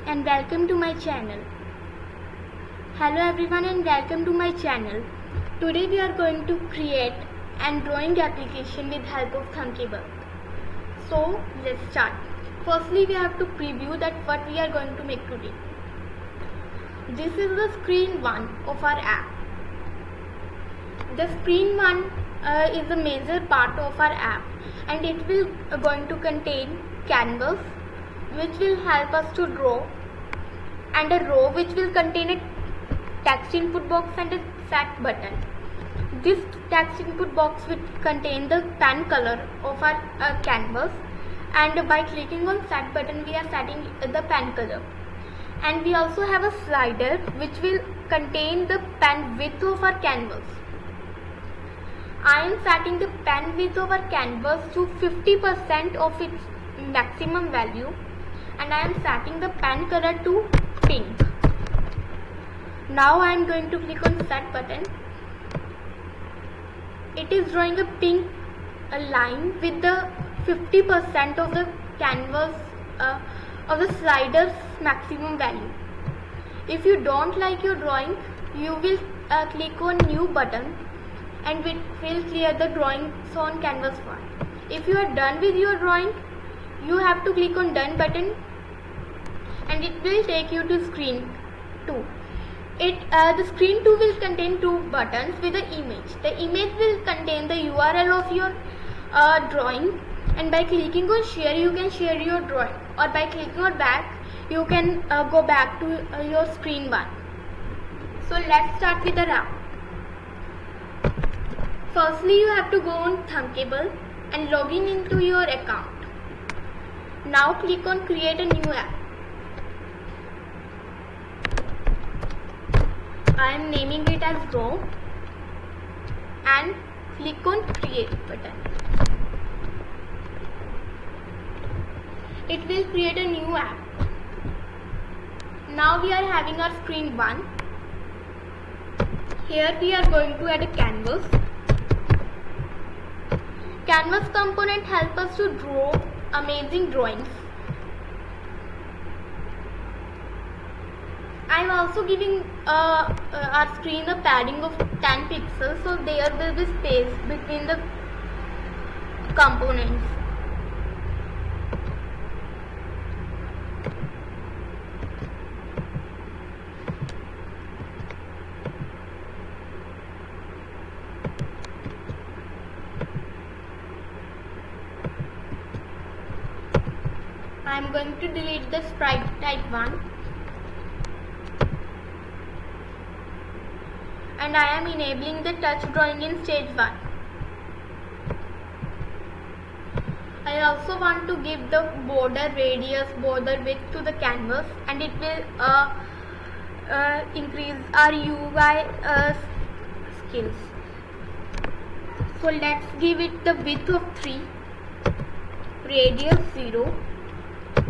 and welcome to my channel. Hello everyone and welcome to my channel. Today we are going to create an drawing application with help of Thunkable. So let's start. Firstly we have to preview that what we are going to make today. This is the screen 1 of our app. The screen 1 is a major part of our app and it will going to contain canvas which will help us to draw, and a row which will contain a text input box and a set button. This text input box will contain the pen color of our canvas, and by clicking on set button we are setting the pen color. And we also have a slider which will contain the pen width of our canvas. I am setting the pen width of our canvas to 50% of its maximum value, and I am setting the pen color to pink. Now I am going to click on set button. It is drawing a pink line with the 50% of the canvas of the slider's maximum value. If you don't like your drawing, you will click on new button and it will clear the drawing on canvas one. If you are done with your drawing, you have to click on done button and it will take you to screen 2. The screen 2 will contain two buttons with the image. The image will contain the URL of your drawing, and by clicking on share you can share your drawing, or by clicking on back you can go back to your screen 1. So let's start with the app. Firstly you have to go on Thunkable and log in into your account. Now click on create a new app. I am naming it as Draw and click on create button. It will create a new app. Now we are having our screen 1. Here we are going to add a canvas. Canvas component help us to draw amazing drawings. I am also giving our screen a padding of 10 pixels, so there will be space between the components. I am going to delete the sprite type 1. And I am enabling the touch drawing in stage 1. I also want to give the border radius, border width to the canvas, and it will increase our UI skills. So let's give it the width of 3, radius 0,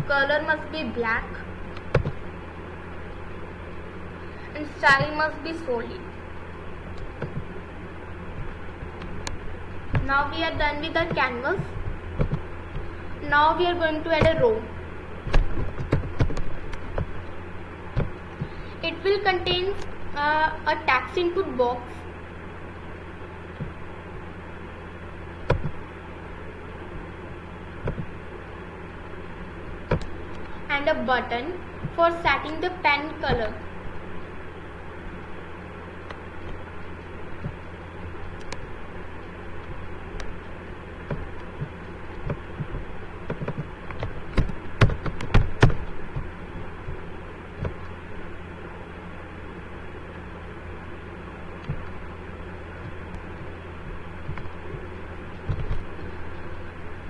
color must be black, and style must be solid. Now we are done with our canvas. Now we are going to add a row. It will contain a text input box and a button for setting the pen color.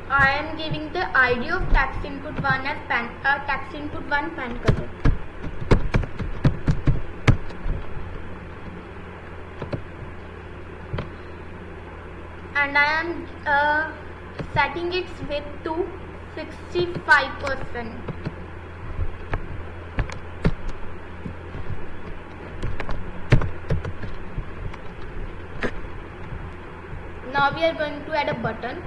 I am giving the ID of text input 1 as text input 1 pen color. And I am setting its width to 65%. Now we are going to add a button.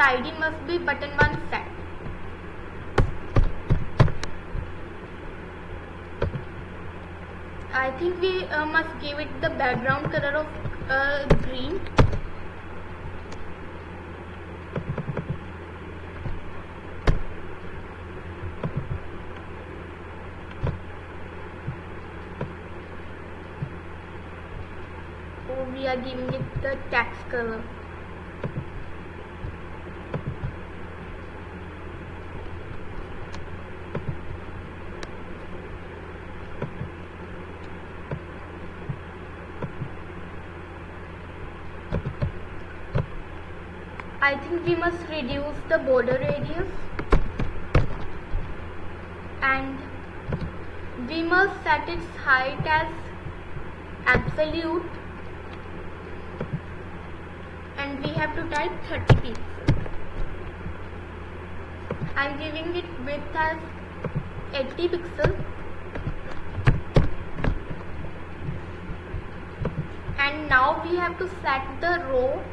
ID must be button 1 set. I think we must give it the background color of green. Oh, we are giving it the text color. I think we must reduce the border radius, and we must set its height as absolute, and we have to type 30 pixels. I am giving it width as 80 pixels, and now we have to set the row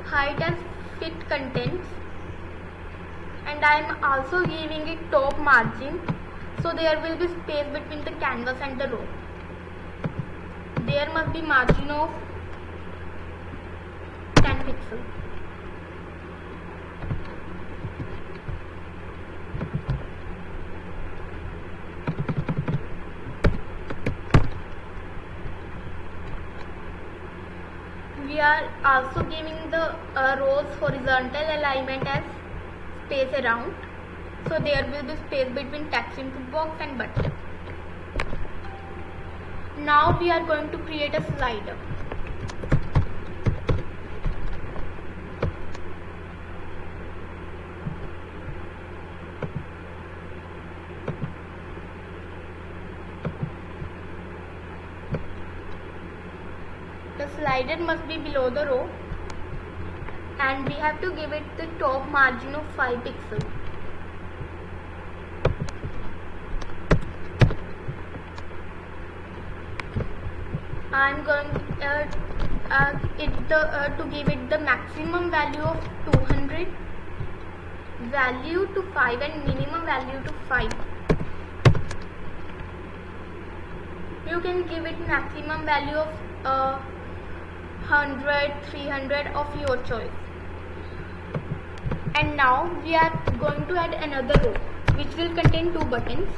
height as fit contents, and I am also giving it top margin, so there will be space between the canvas and the row. There must be margin of 10 pixels. We are also giving the rows horizontal alignment as space around, so there will be space between text input box and button. Now we are going to create a slider. The slider must be below the row, and we have to give it the top margin of 5 pixels. I am going to give it the maximum value of 200, value to 5, and minimum value to 5. You can give it maximum value of 100, 300 of your choice. And now we are going to add another row which will contain 2 buttons.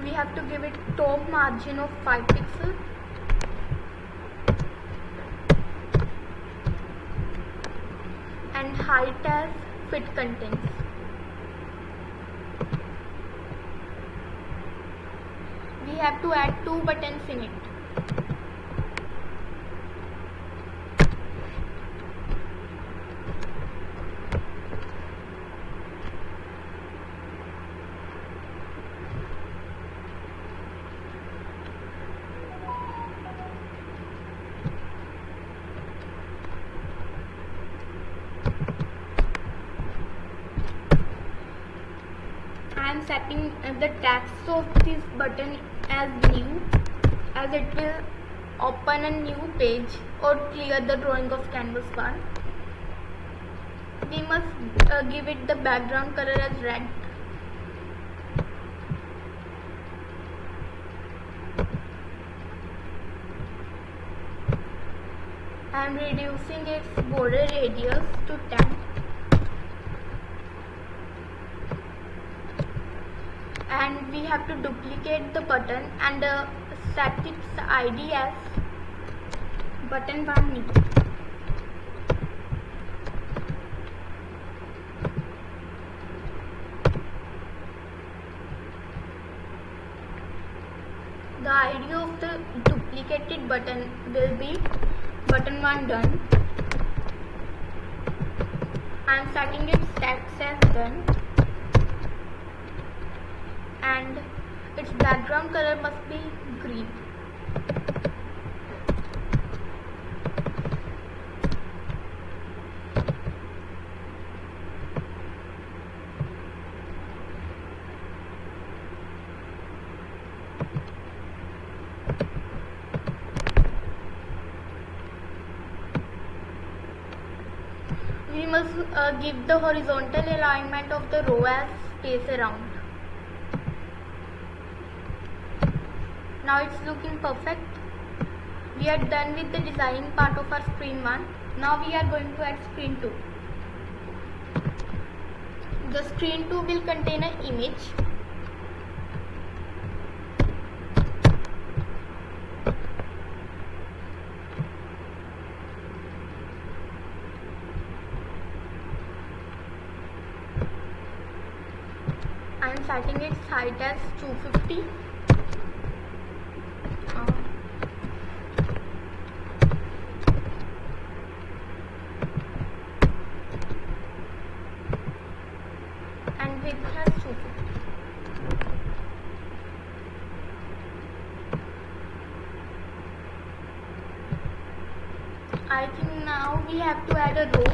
We have to give it top margin of 5 pixels. And height as fit contents. We have to add 2 buttons in it. I am setting the text of this button as new, as it will open a new page or clear the drawing of canvas bar. We must give it the background color as red. I am reducing its border radius to 10. And we have to duplicate the button and set its ID as button 1 new. The ID of the duplicated button will be button 1 done. I am setting its text as done, and its background color must be green. must give the horizontal alignment of the row as space around. Now it's looking perfect. We are done with the designing part of our screen 1. Now we are going to add screen 2. The screen 2 will contain an image. I am setting its height as 250. And width has 250. I think now we have to add a row.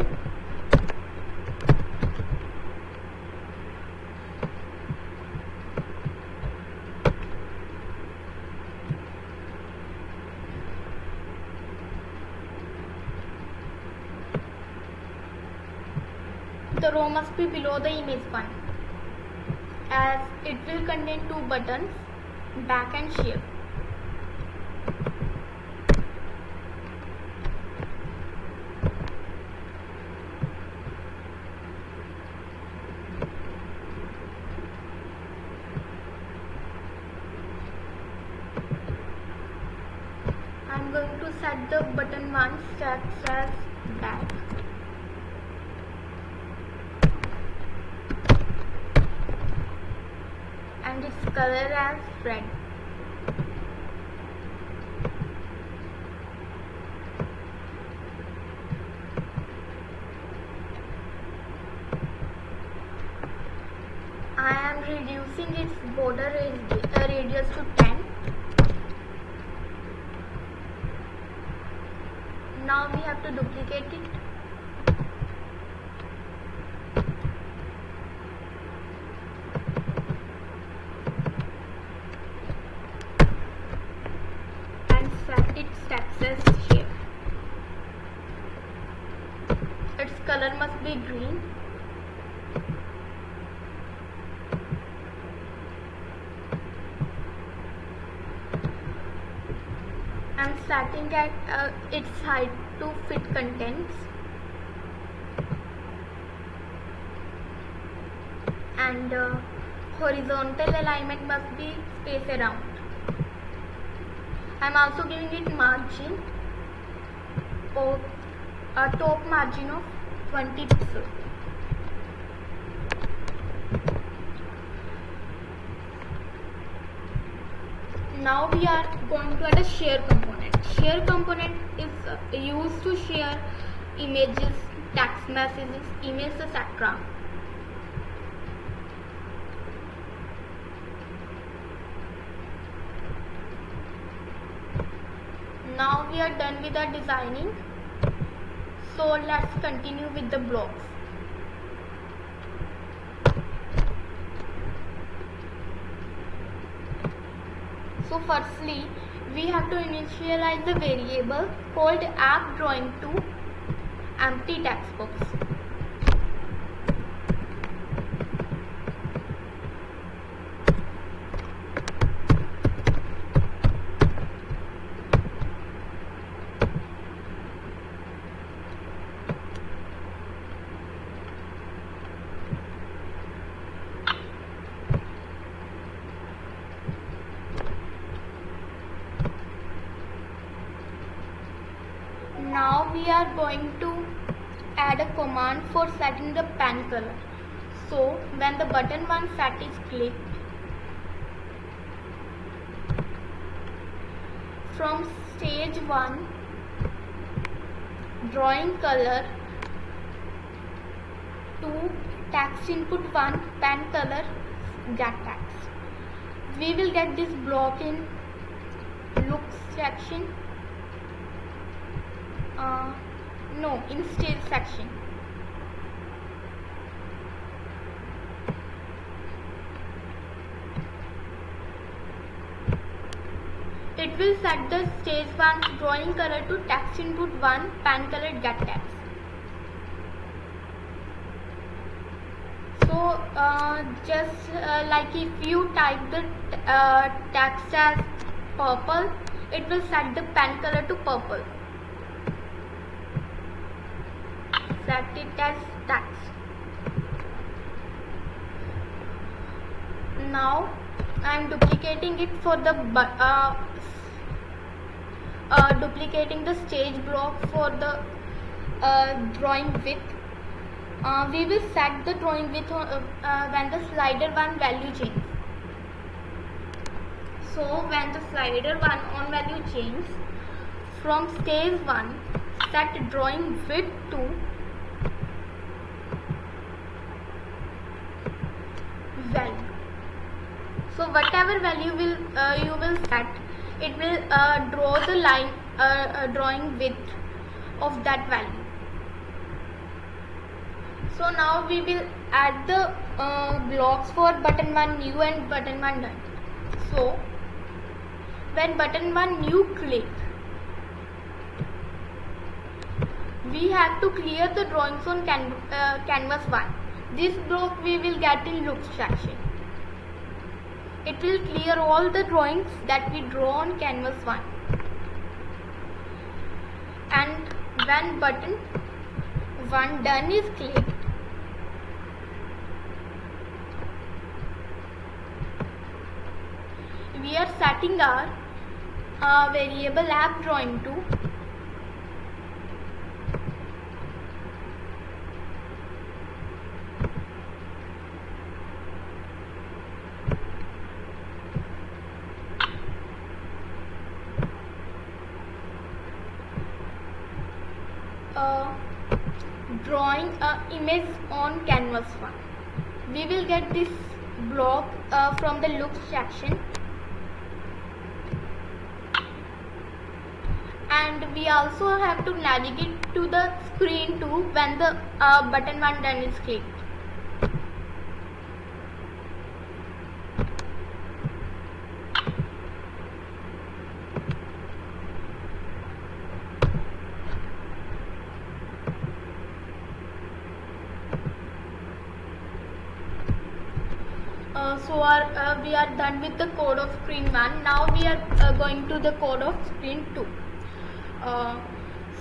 The row must be below the image 1, as it will contain 2 buttons, back and shape. I am going to set the button 1 steps as back. And its color as red. I am reducing its border radius to 10. Now we have to duplicate it. Its axis shape. Its color must be green. I am setting at its height to fit contents, and horizontal alignment must be space around. I am also giving it margin of a top margin of 20 pixels. Now we are going to add a share component. Share component is used to share images, text messages, emails, etc. Now we are done with our designing, so let's continue with the blocks. So firstly, we have to initialize the variable called app_drawing2 empty text box. Now we are going to add a command for setting the pen color. So when the button 1 set is clicked, from stage 1 drawing color to text input 1 pen color get text. We will get this block in looks section. No, in stage section. It will set the stage 1 drawing color to text input 1 pen color get text. just like if you type the text as purple, it will set the pen color to purple. Set it as text. Now I am duplicating it for the duplicating the stage block for the drawing width. We will set the drawing width when the slider 1 value changes. So when the slider 1 on value changes, from stage 1 set drawing width to value. So whatever value you will set, it will draw the line drawing width of that value. So now we will add the blocks for button 1 new and button 1 done. So when button 1 new click, we have to clear the drawings on canvas 1. This block we will get in looks section. It will clear all the drawings that we draw on canvas 1. And when button 1 done is clicked, we are setting our variable app drawing to drawing image on canvas 1. We will get this block from the looks section, and we also have to navigate to the screen 2 when the button 1 done is clicked. We are done with the code of screen 1. Now we are going to the code of screen 2.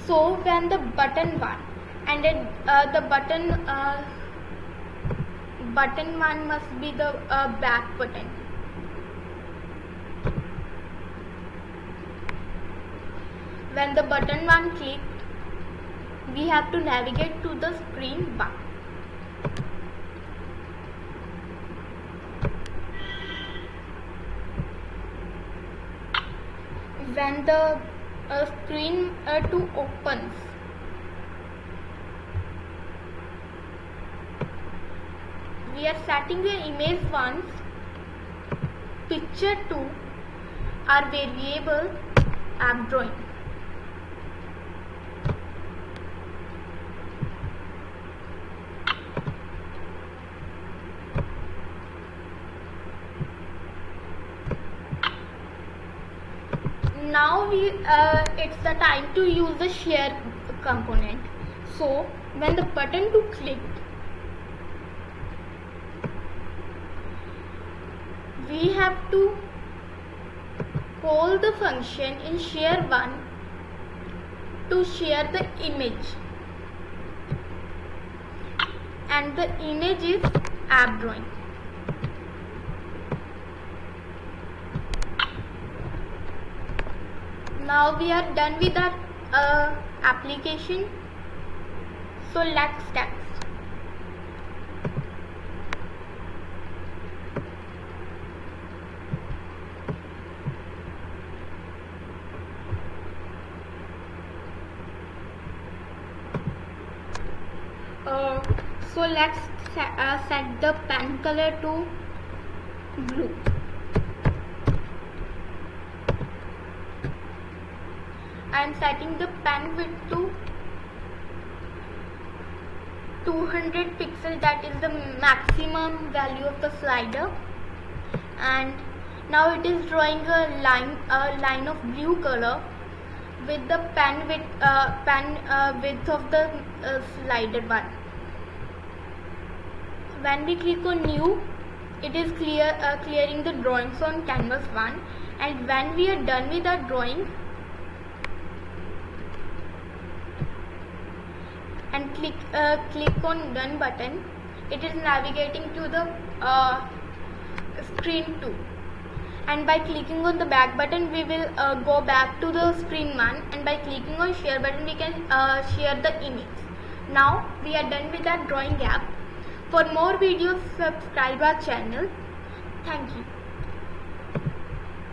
So when the button 1 and the button 1 must be the back button. When the button 1 clicked, we have to navigate to the screen 1. When the screen 2 opens, we are setting the image 1's picture 2 our variable app drawing. Now it's the time to use the share component. So when the button 2 clicked, we have to call the function in share 1 to share the image, and the image is app drawing. Now we are done with our application. So let's text. So let's set the pen color to blue. I am setting the pen width to 200 pixels, that is the maximum value of the slider, and now it is drawing a line of blue color with the pen width of the slider 1. when we click on new, it is clearing the drawings on canvas 1, and when we are done with our drawing and click on done button, it is navigating to the screen 2, and by clicking on the back button we will go back to the screen 1, and by clicking on share button we can share the image. Now we are done with our drawing app. For more videos, subscribe our channel. Thank you.